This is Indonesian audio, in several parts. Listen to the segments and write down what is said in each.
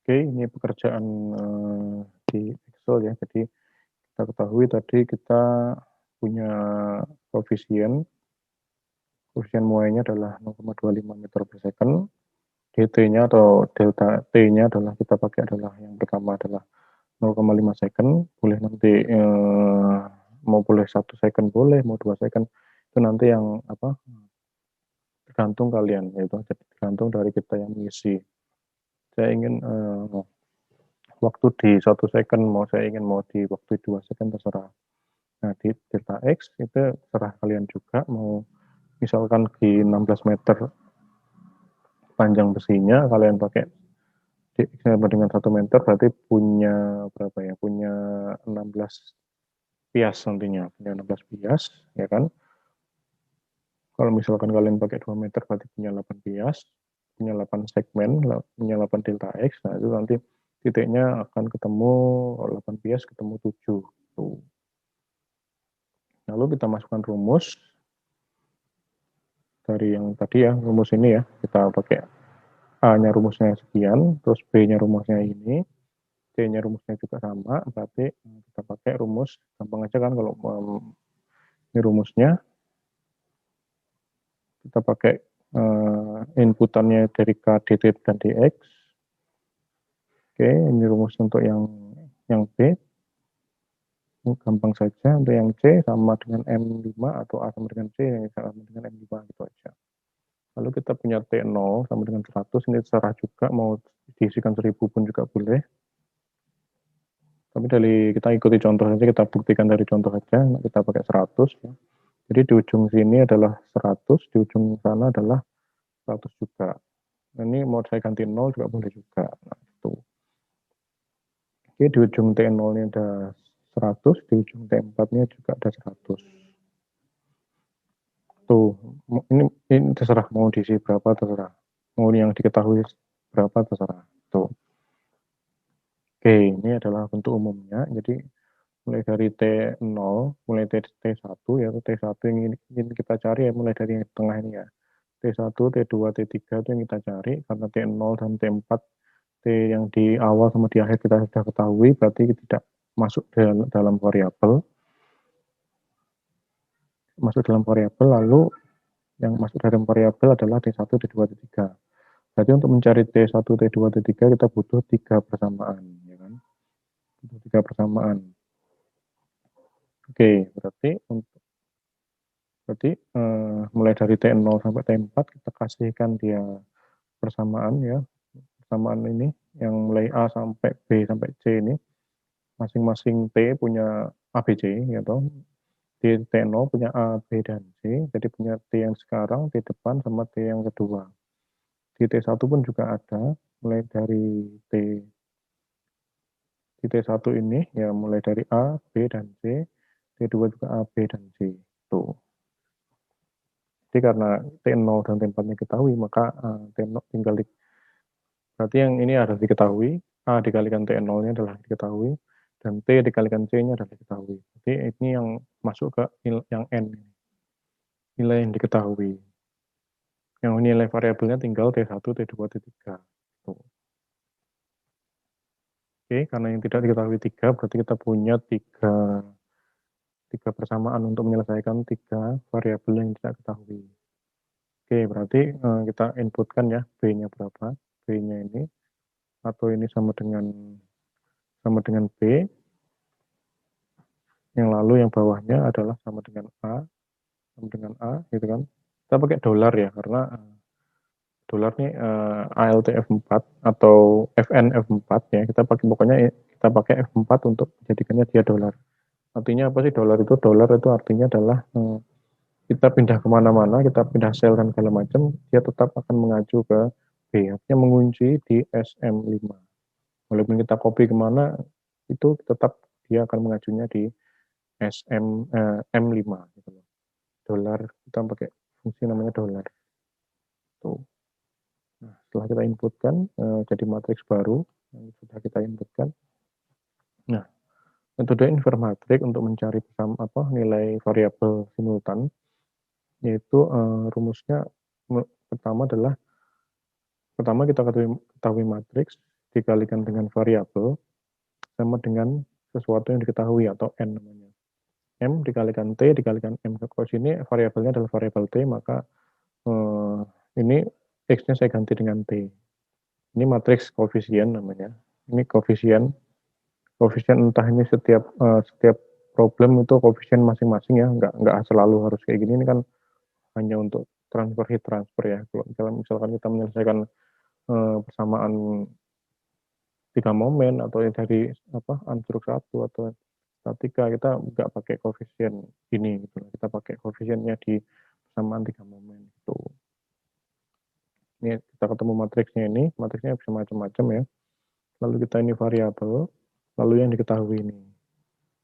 Oke, ini pekerjaan di Excel ya. Jadi kita ketahui tadi kita punya koefisien, koefisien muainya adalah 0,25 meter per second. dt-nya atau delta t-nya adalah kita pakai adalah yang pertama adalah 0,5 second. Boleh nanti mau boleh 1 second boleh, mau 2 second itu nanti yang apa tergantung kalian, yaitu tergantung dari kita yang mengisi. Saya ingin waktu di 1 second, saya ingin mau di waktu 2 second terserah. Nah, di delta X itu terserah kalian juga, mau misalkan di 16 meter panjang besinya, kalian pakai sama dengan 1 meter, berarti punya berapa ya, punya 16 pias nantinya, punya 16 pias, ya kan. Kalau misalkan kalian pakai 2 meter, berarti punya 8 pias, punya 8 segmen, punya 8 delta X, nah itu nanti titiknya akan ketemu 8 pias, ketemu 7. Tuh. Lalu kita masukkan rumus dari yang tadi ya, rumus ini ya, kita pakai A-nya rumusnya sekian, terus B-nya rumusnya ini, C-nya rumusnya juga sama, berarti kita pakai rumus, gampang aja kan kalau ini rumusnya, kita pakai inputannya dari K, dt, dan dx. Oke, ini rumus untuk yang B, gampang saja. Untuk yang C sama dengan M5 atau A sama dengan C, yang sama dengan M5 gitu aja. Lalu kita punya T0 sama dengan 100, ini terserah juga, mau diisikan 1000 pun juga boleh. Tapi dari kita ikuti contoh saja, kita buktikan dari contoh saja, kita pakai 100. Ya. Jadi di ujung sini adalah 100, di ujung sana adalah 100 juga. Nah, ini mau saya ganti 0 juga boleh juga. Nah, itu. Oke, di ujung T0 ini ada 100, di ujung T4-nya juga ada 100. Tuh, ini terserah mau diisi berapa terserah. Mau yang diketahui berapa terserah. Tuh. Oke, ini adalah bentuk umumnya. Jadi mulai dari T0, mulai dari T1, yaitu T1 yang ingin kita cari ya, mulai dari yang tengah ini ya. T1, T2, T3 itu yang kita cari, karena T0 dan T4, T yang di awal sama di akhir kita sudah ketahui, berarti tidak masuk dalam variabel. Masuk dalam variabel, lalu yang masuk dalam variabel adalah T1, T2, T3. Jadi untuk mencari T1, T2, T3 kita butuh 3 persamaan. Ya kan? Butuh 3 persamaan. Oke, berarti mulai dari T0 sampai T4 kita kasihkan dia persamaan ya. Persamaan ini yang mulai A sampai B sampai C ini masing-masing T punya A, B, C ya toh. Di T0 punya A, B, dan C. Jadi punya T yang sekarang, T depan sama T yang kedua. Di T1 pun juga ada mulai dari di T1 ini ya mulai dari A, B, dan C. T2 juga A, B, dan C. Tuh. Jadi karena T0 dan T4-nya ketahui, maka T0 tinggal berarti yang ini harus diketahui, A dikalikan T0-nya adalah diketahui, dan T dikalikan C-nya adalah diketahui. Jadi ini yang masuk ke yang N, nilai yang diketahui. Yang nilai variabelnya tinggal T1, T2, T3. Tuh. Oke, karena yang tidak diketahui 3, berarti kita punya 3 persamaan untuk menyelesaikan 3 variabel yang tidak ketahui. Oke, berarti kita inputkan ya, B-nya berapa. B-nya ini, atau ini sama dengan B, yang lalu yang bawahnya adalah sama dengan A, gitu kan. Kita pakai dolar ya, karena dolar nih ALTF4 atau FNF4 ya, kita pakai F4 untuk menjadikannya dia dolar. Artinya apa sih dolar itu? Dolar itu artinya adalah kita pindah kemana-mana, kita pindah sel dan segala macam, dia tetap akan mengacu ke B, artinya mengunci di SM5. Walaupun kita copy kemana, itu tetap dia akan mengacunya di M5. Gitu. Dolar, kita pakai fungsi namanya dolar. Tuh. Nah, setelah kita inputkan, jadi matriks baru yang sudah kita inputkan. Nah, metode informatik untuk mencari nilai variabel simultan, yaitu rumusnya pertama kita ketahui matriks, dikalikan dengan variabel sama dengan sesuatu yang diketahui atau n namanya. M dikalikan T dikalikan M. Kalau sini variabelnya adalah variabel T, maka ini X-nya saya ganti dengan T. Ini matriks koefisien namanya. Ini koefisien entah ini setiap problem itu koefisien masing-masing ya, nggak selalu harus kayak gini. Ini kan hanya untuk transfer heat transfer ya. Kalau misalkan kita menyelesaikan persamaan 3 momen atau dari antruk 1 atau statika, kita nggak pakai koefisien ini gitu. Kita pakai koefisiennya di persamaan 3 momen itu. Ini kita ketemu matriksnya bisa macam-macam ya. Lalu kita ini variabel, lalu yang diketahui ini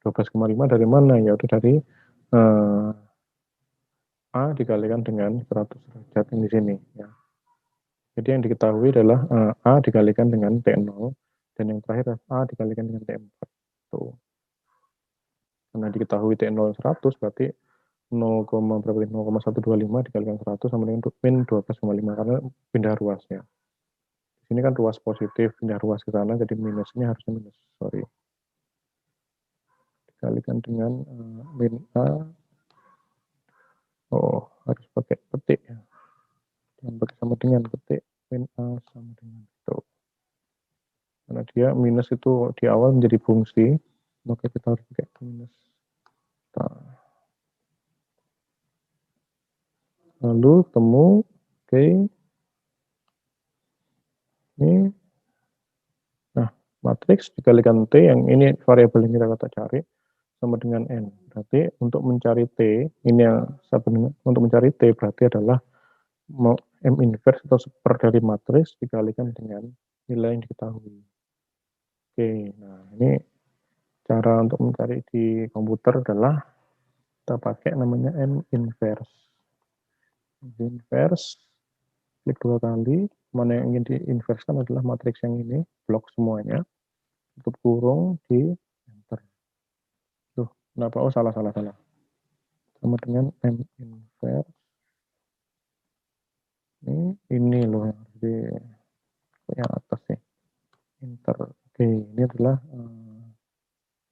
12,5 dari mana? Ya udah dari A dikalikan dengan 100 derajat yang di sini ya. Jadi yang diketahui adalah A dikalikan dengan T0 dan yang terakhir A dikalikan dengan T4. Tuh. Karena diketahui T0 100 berarti 0,125 dikalikan 100 sama dengan min 12,5 karena pindah ruasnya. Di sini kan ruas positif, pindah ruas ke sana jadi minusnya harusnya minus. Sorry. Dikalikan dengan min A. Oh, harus pakai petik ya. Jangan pakai sama dengan petik. Min A sama dengan itu. Karena dia minus itu di awal menjadi fungsi, maka kita harus pakai minus. Nah. Lalu temu, oke. Ini, nah, matriks dikalikan T, yang ini variabel yang kita cari, sama dengan N. Berarti untuk mencari T, ini yang untuk mencari T berarti adalah M inverse atau seper dari matriks dikalikan dengan nilai yang diketahui. Oke, nah ini cara untuk mencari di komputer adalah kita pakai namanya M inverse. M inverse, klik 2 kali, mana yang ingin diinverskan adalah matriks yang ini, blok semuanya, tutup kurung, di enter. Tuh, kenapa? Oh, salah. Sama dengan M inverse. Ini loh yang harus di yang atas nih. Enter. Oke, ini adalah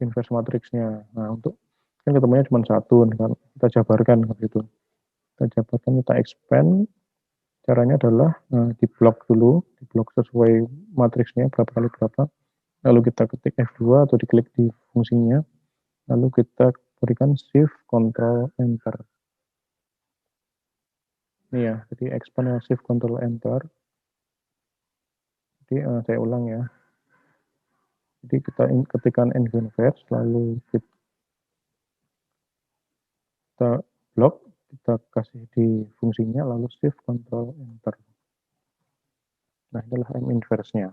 inverse matriksnya. Nah, untuk kan ketemunya cuma satu, kan kita jabarkan gitu. Kita jabarkan, kita expand. Caranya adalah di blok dulu, di blok sesuai matriksnya berapa kali berapa. Lalu kita ketik F2 atau diklik di fungsinya. Lalu kita berikan shift, control, enter. Ini ya, jadi expand shift, control, enter. Jadi saya ulang ya. Jadi kita ketikkan M inverse, lalu kita blok, kita kasih di fungsinya, lalu shift, control, enter. Nah, inilah M inverse-nya.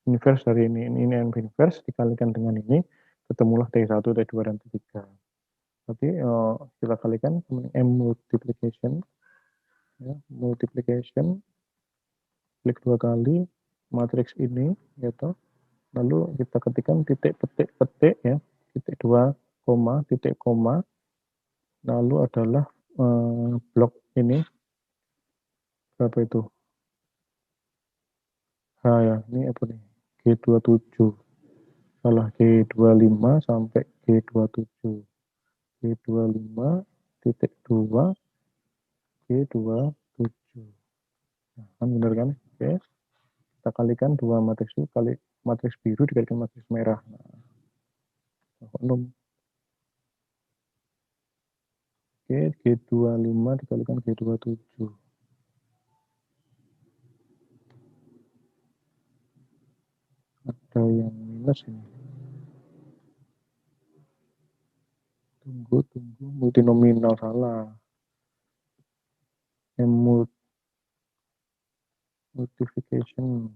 Inverse dari ini M inverse dikalikan dengan ini, ketemulah T1, T2, dan T3. Berarti kita kalikan M multiplication, ya, multiplication, klik 2 kali, matriks ini, gitu. Lalu kita ketikkan titik ya, titik 2, koma, titik koma, lalu adalah blok ini, berapa itu? H ya, ini apa nih? G27. Salah, G25 sampai G27. G25 titik 2 G27. Nah, kan benar kan? Oke. Kita kalikan dua matriks itu kali matriks biru dikalikan matriks merah. Nah, oke, G25 dikalikan G27. Ada yang minus ini. Tunggu, multinominal salah. Multiplication.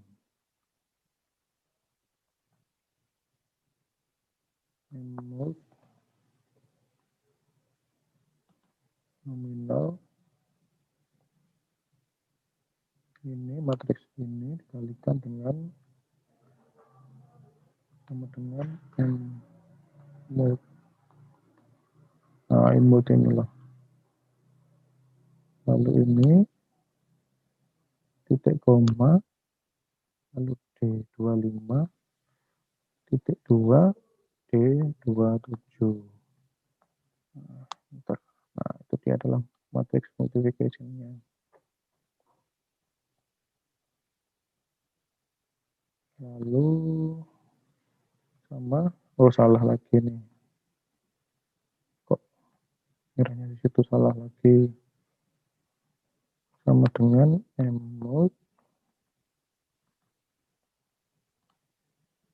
Nominal. Ini matriks ini dikalikan dengan sama dengan M multi. Nah, M multi inilah. Lalu ini titik koma lalu D25 titik 2 D27. Nah, itu dia adalah matriks multiplication-nya. Lalu sama, salah lagi nih. Kok kiranya di situ salah lagi. Sama dengan M mod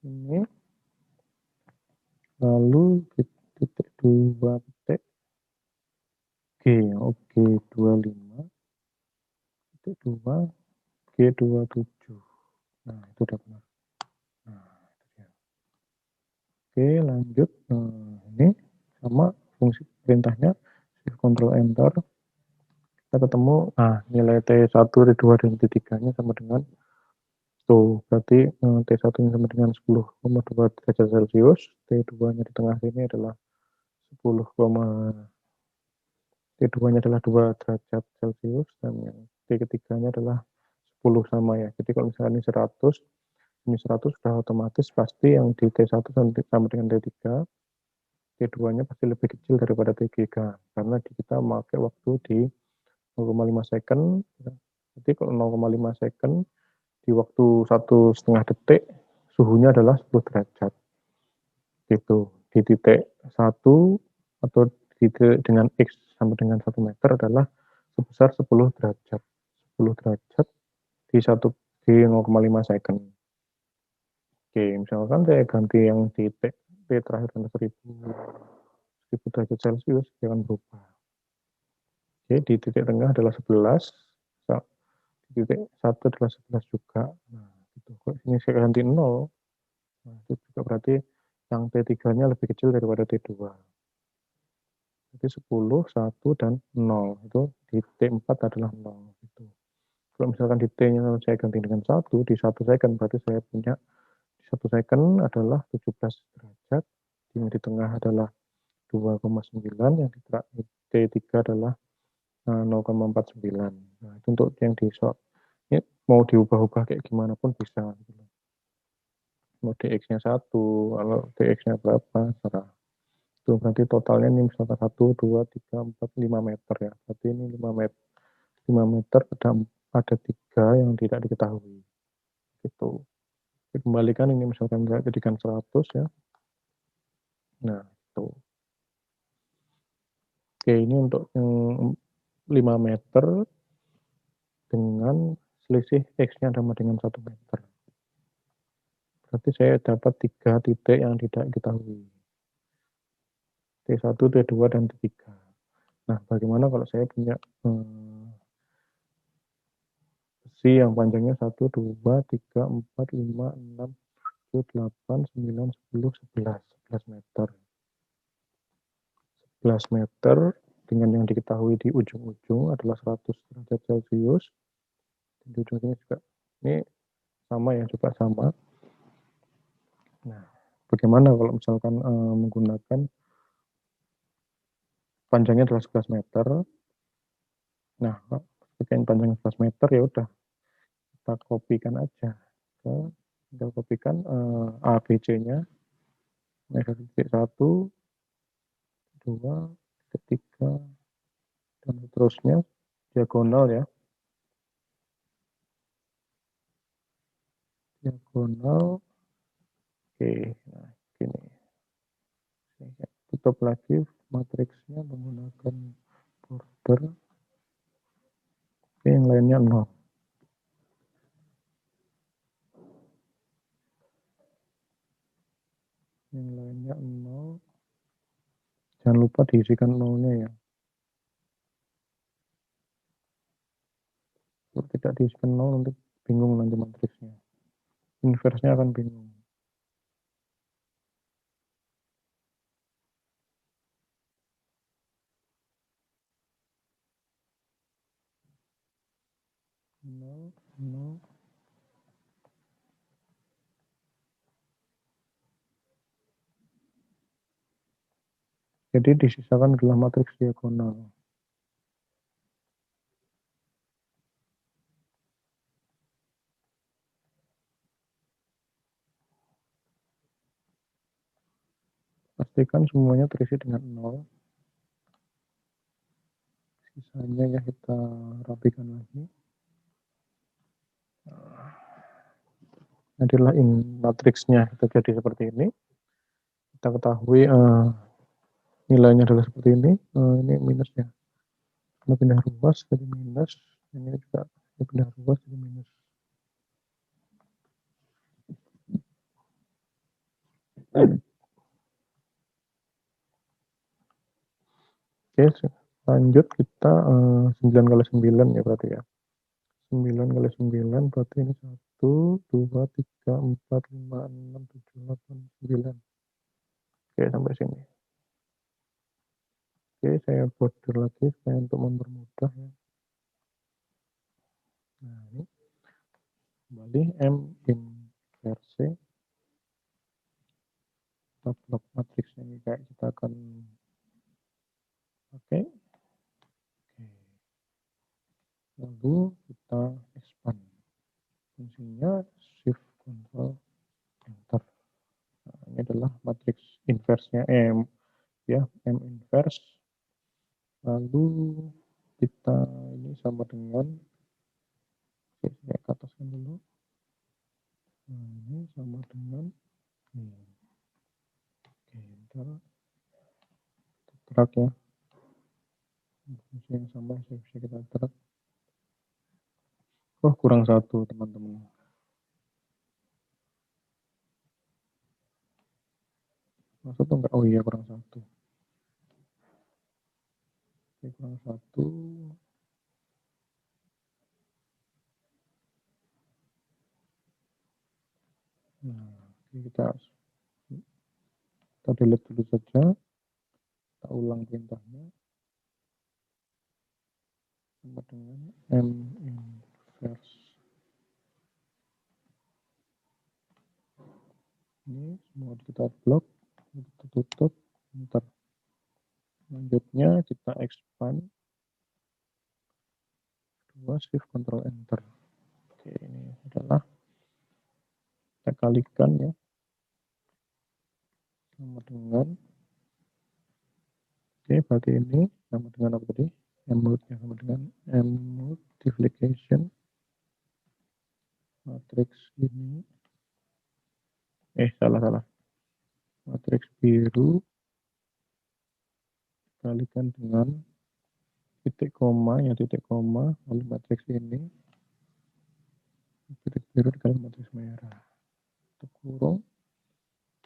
ini. Lalu titik 2 titik G, oke 25 titik 2 G27. Nah, itu udah benar. Nah, itu dia. Oke, lanjut. Nah, ini sama fungsi perintahnya shift control enter. Kita ketemu nilai T1, T2 dan T3-nya sama dengan tuh, berarti T1 sama dengan 10,2 derajat Celcius, T2-nya di tengah sini adalah 10, T2-nya adalah 2 derajat Celcius dan yang T ketiganya adalah 10 sama ya. Jadi kalau misalnya ini 100 sudah otomatis pasti yang di T1 sama dengan T3, T2-nya pasti lebih kecil daripada T3 karena kita memakai waktu di 0,5 second. Jadi kalau 0,5 second di waktu 1,5 detik suhunya adalah 10 derajat. Gitu. Di titik 1 atau di titik dengan X sama dengan 1 meter adalah sebesar 10 derajat. 10 derajat di 0,5 second. Oke, misalkan saya ganti yang titik T terakhir adalah 1000 derajat Celcius, dia akan berubah. Oke, di titik tengah adalah 11, di titik 1 adalah 11 juga. Nah, gitu. Kalau ini saya ganti 0, nah, itu juga berarti yang T3-nya lebih kecil daripada T2. Jadi 10, 1, dan 0. Itu di T4 adalah 0. Gitu. Kalau misalkan di T-nya saya ganti dengan 1, di 1 second berarti saya punya di 1 second adalah 17 derajat, yang di tengah adalah 2,9, yang di T3 adalah 0,49. Nah, itu untuk yang di short. Ini mau diubah-ubah kayak gimana pun bisa. Mau dx-nya 1, kalau dx-nya berapa, serah. Itu berarti totalnya ini misalkan 1, 2, 3, 4, 5 meter ya. Berarti ini 5 meter. 5 meter ada 3 yang tidak diketahui. Gitu. Dikembalikan ini misalkan jadikan 100 ya. Nah, itu. Oke, ini untuk yang 5 meter dengan selisih X-nya sama dengan 1 meter. Berarti saya dapat 3 titik yang tidak diketahui. T1, T2, dan T3. Nah, bagaimana kalau saya punya besi yang panjangnya 1, 2, 3, 4, 5, 6, 7, 8, 9, 10, 11. 11 meter. 11 meter dengan yang diketahui di ujung-ujung adalah 100 derajat Celcius. Di ujung sini juga ini sama ya, juga sama. Nah, bagaimana kalau misalkan menggunakan panjangnya adalah 11 meter. Nah, sebagian panjang 11 meter ya udah kita kopikan aja. Kita kopikan A, B, C-nya. Nah, titik 1, 2, titik 3, dan seterusnya diagonal ya. Diagonal. Oke, nah gini. Saya tutup lagi matriksnya menggunakan border. Oke, yang lainnya 0. Yang lainnya 0. Jangan lupa diisikan 0-nya ya. Kalau tidak diisikan 0 nanti bingung nanti matriksnya. Inverse-nya akan bingung. No, no. Jadi disisakan adalah matriks diagonal. pastikan semuanya terisi dengan 0. Sisanya ya kita rapikan lagi. Adalah matriksnya kita jadi seperti ini. Kita ketahui nilainya adalah seperti ini. Ini minusnya. Ini pindah ruas jadi minus. Ini juga pindah ruas jadi minus. Oke, lanjut kita 9 kali 9 ya berarti ya. 9 kali 9 berarti ini 1, 2, 3, 4, 5, 6, 7, 8, 9. Oke, sampai sini. Oke, saya border lagi supaya untuk mempermudah ya. Nah, ini kembali M inverse. Kita blok matriksnya ini kayak kita akan pakai. Lalu kita expand. Fungsinya shift control enter. Nah, ini adalah matriks inverse-nya M ya, M inverse. Lalu kita ini sama dengan, oke, saya ke ataskan dulu. Nah, ini sama dengan ini. Oke, ntar drag ya. Fungsi yang sama bisa kita drag. Oh, kurang satu teman-teman. Maksudnya enggak? Oh iya, kurang satu. Oke, kurang satu. Nah, kita delete dulu saja. Kita ulang perintahnya. Sama dengan M inverse. Ini semua kita blok. Kita tutup. Ntar. Selanjutnya kita expand. Shift Control Enter. Oke, ini adalah kita kalikan ya. Sama dengan, oke, berarti ini sama dengan apa tadi? M-multiply sama dengan M multiplication matriks ini. Salah. Matriks biru kalikan dengan titik koma, lalu matriks ini titik biru dikali matriks merah. Tutup kurung,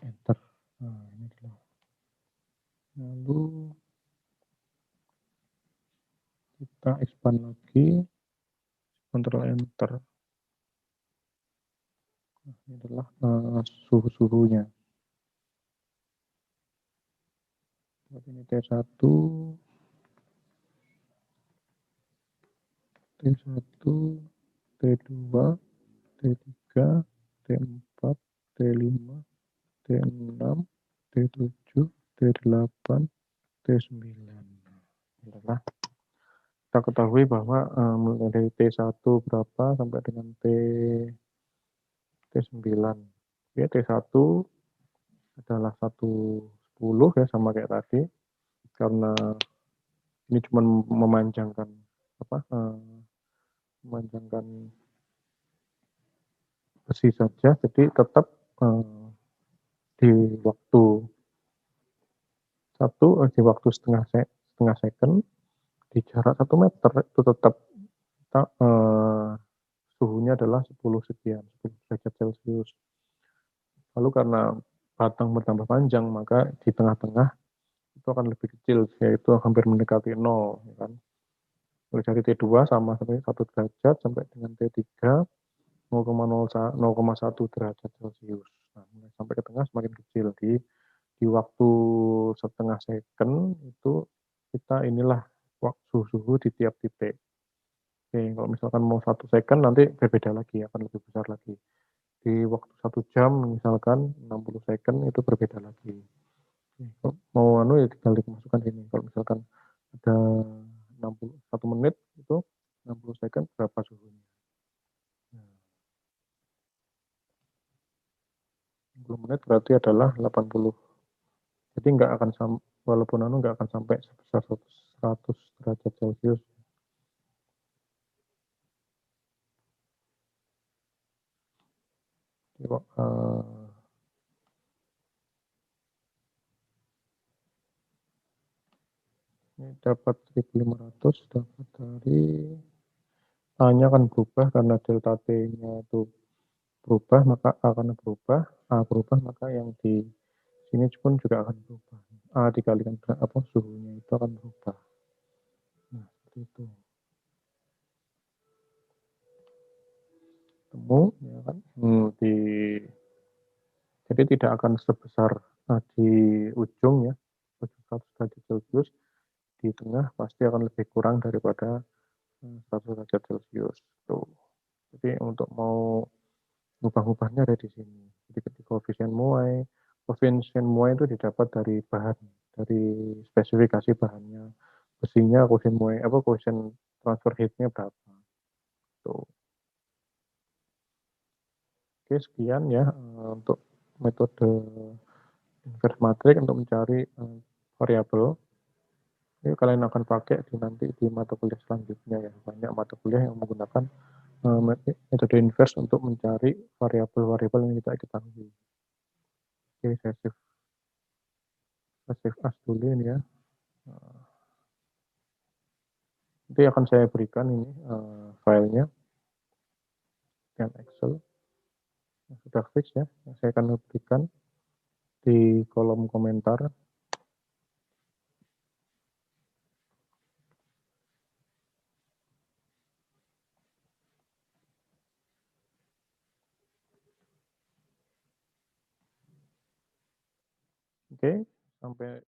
enter. Nah, ini adalah. Lalu kita expand lagi, Ctrl Enter. Nah, ini adalah suhu-suhunya. Ini T1, T1, T2, T3, T4, T5, T6, T7, T8, T9. Adalah kita ketahui bahwa mulai dari T1 berapa sampai dengan T9. Ya, T1 adalah 110 ya, sama kayak tadi. Karena ini cuma memanjangkan memanjangkan besi saja, jadi tetap di waktu setengah second di jarak 1 meter itu tetap suhunya adalah 10 sekian, 10 derajat Celcius. Lalu karena batang bertambah panjang, maka di tengah-tengah itu akan lebih kecil, yaitu hampir mendekati 0. Ya kan? Mulai dari T2 sama sampai 1 derajat, sampai dengan T3 0,1 derajat Celcius. Nah, sampai ke tengah semakin kecil. Di waktu setengah second itu kita inilah suhu di tiap titik. Oke, kalau misalkan mau 1 second nanti berbeda lagi, akan lebih besar lagi. Di waktu 1 jam misalkan 60 second itu berbeda lagi. Oke, mau ya tinggal dimasukkan ini. Kalau misalkan ada 1 menit itu 60 second berapa suhunya. 60 menit berarti adalah 80 Jadi nggak akan walaupun nggak akan sampai sebesar 100 derajat Celcius. Jadi kok, ini dapat 1500 dapat dari A-nya akan berubah karena delta T-nya itu berubah, maka A akan berubah, A berubah, maka yang di sini pun juga akan berubah. A dikalikan suhunya itu akan berubah. Nah, seperti itu. Temu, ya kan? Jadi tidak akan sebesar di ujung ya, ujung 100 derajat Celcius, di tengah pasti akan lebih kurang daripada 100 derajat Celcius. Tuh. Jadi untuk mau ubah-ubahnya ada di sini. Jadi ketika koefisien muai itu didapat dari bahan, dari spesifikasi bahannya, besinya, koefisien transfer heat-nya berapa. Tuh. Oke, sekian ya untuk metode inverse matrix untuk mencari variabel. Ini kalian akan pakai nanti di mata kuliah selanjutnya ya. Banyak mata kuliah yang menggunakan metode inverse untuk mencari variabel-variabel yang kita ketahui. Oke, saya save as dulu ini ya. Nanti akan saya berikan ini filenya dan Excel yang sudah fix ya. Saya akan berikan di kolom komentar. Oke, sampai